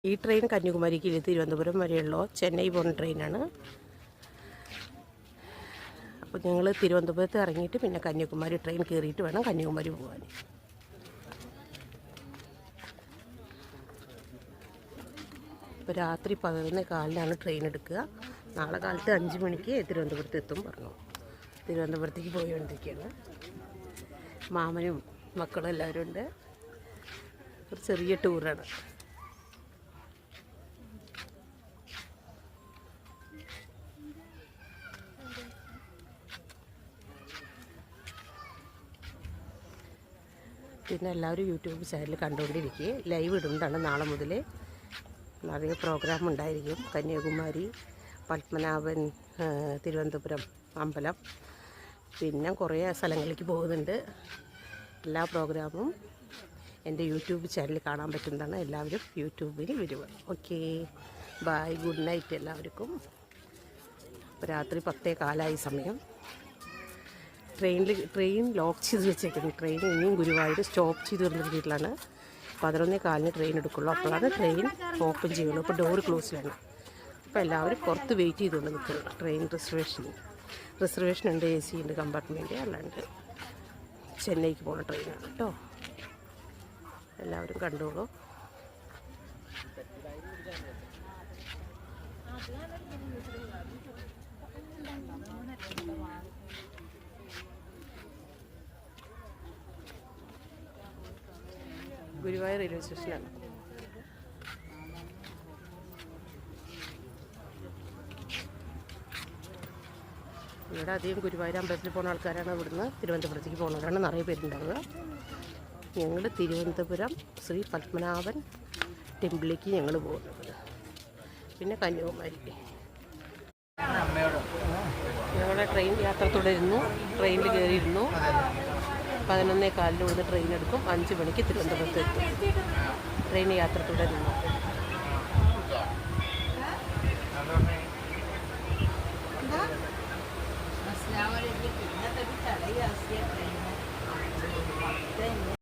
ഈ ട്രെയിൻ കന്യാകുമാരിക്ക് തിരുവനന്തപുരം വരെയുള്ള ചെന്നൈ പോകുന്ന ട്രെയിനാണ്. അപ്പോൾ ഞങ്ങൾ തിരുവനന്തപുരത്ത് ഇറങ്ങിയിട്ട് പിന്നെ കന്യാകുമാരി ട്രെയിൻ കയറിയിട്ട് വേണം കന്യാകുമാരി പോകാൻ. ഇപ്പോൾ രാത്രി 11:15-നാണ് ട്രെയിൻ എടുക്കുക. നാളെ കാലത്ത് 5 മണിക്ക് തിരുവനന്തപുരത്ത് എത്തും പറഞ്ഞു. തിരുവനന്തപുരത്തേക്ക് പോയിക്കൊണ്ടിരിക്കുകയാണ്. മാമനും മക്കളും എല്ലാവരും ഉണ്ട്. ഒരു ചെറിയ ടൂറാണ്. പിന്നെ എല്ലാവരും യൂട്യൂബ് ചാനൽ കണ്ടുകൊണ്ടിരിക്കുക. ലൈവ് ഇടുന്നതാണ് നാളെ മുതൽ. നിറയെ പ്രോഗ്രാം ഉണ്ടായിരിക്കും. കന്യാകുമാരി, പത്മനാഭൻ, തിരുവനന്തപുരം അമ്പലം, പിന്നെ കുറേ സ്ഥലങ്ങളിലേക്ക് പോകുന്നുണ്ട്. എല്ലാ പ്രോഗ്രാമും എൻ്റെ യൂട്യൂബ് ചാനലിൽ കാണാൻ പറ്റുന്നതാണ്. എല്ലാവരും യൂട്യൂബിൽ വരിക. ഓക്കെ, ബൈ, ഗുഡ് നൈറ്റ് എല്ലാവർക്കും. ഇപ്പോൾ രാത്രി 10:15 സമയം. ട്രെയിൻ ലോക്ക് ചെയ്ത് വെച്ചേക്കുന്നു. ട്രെയിൻ ഇനിയും ഗുരുവായൂർ സ്റ്റോപ്പ് ചെയ്ത് നിർത്തിയിട്ടാണ്. 11:15 ട്രെയിൻ എടുക്കുള്ളൂ. അപ്പോഴാണ് ട്രെയിൻ ഓപ്പൺ ചെയ്യുള്ളൂ. ഇപ്പോൾ ഡോർ ക്ലോസിലാണ്. അപ്പോൾ എല്ലാവരും പുറത്ത് വെയിറ്റ് ചെയ്തുകൊണ്ട് നിൽക്കുന്നു. ട്രെയിൻ റിസർവേഷൻ ഉണ്ട്, AC ഉണ്ട്, കമ്പാർട്ട്മെൻറ്റ്. അല്ലാണ്ട് ചെന്നൈക്ക് പോകുന്ന ട്രെയിനാണ് കേട്ടോ. എല്ലാവരും കണ്ടോളൂ. ഗുരുവായൂർ റെയിൽവേ സ്റ്റേഷനാണ്. ഇവിടെ അധികം ഗുരുവായൂർ അമ്പലത്തിൽ പോകുന്ന ആൾക്കാരാണ്. ഇവിടുന്ന് തിരുവനന്തപുരത്തേക്ക് പോകുന്നവരാണ് നിറയെ പേരുണ്ടാവുക. ഞങ്ങൾ തിരുവനന്തപുരം ശ്രീ പത്മനാഭൻ ടെമ്പിളിലേക്ക് ഞങ്ങൾ പോകുന്നത്. പിന്നെ കന്യാകുമാരി. ഞങ്ങളുടെ ട്രെയിൻ യാത്ര തുടരുന്നു. ട്രെയിനിൽ കയറിയിരുന്നു. 11:15 ഇവിടുന്ന് ട്രെയിൻ എടുക്കും. 5 മണിക്ക് തിരുവനന്തപുരത്ത് എത്തും. ട്രെയിൻ യാത്ര തുടരുന്നു.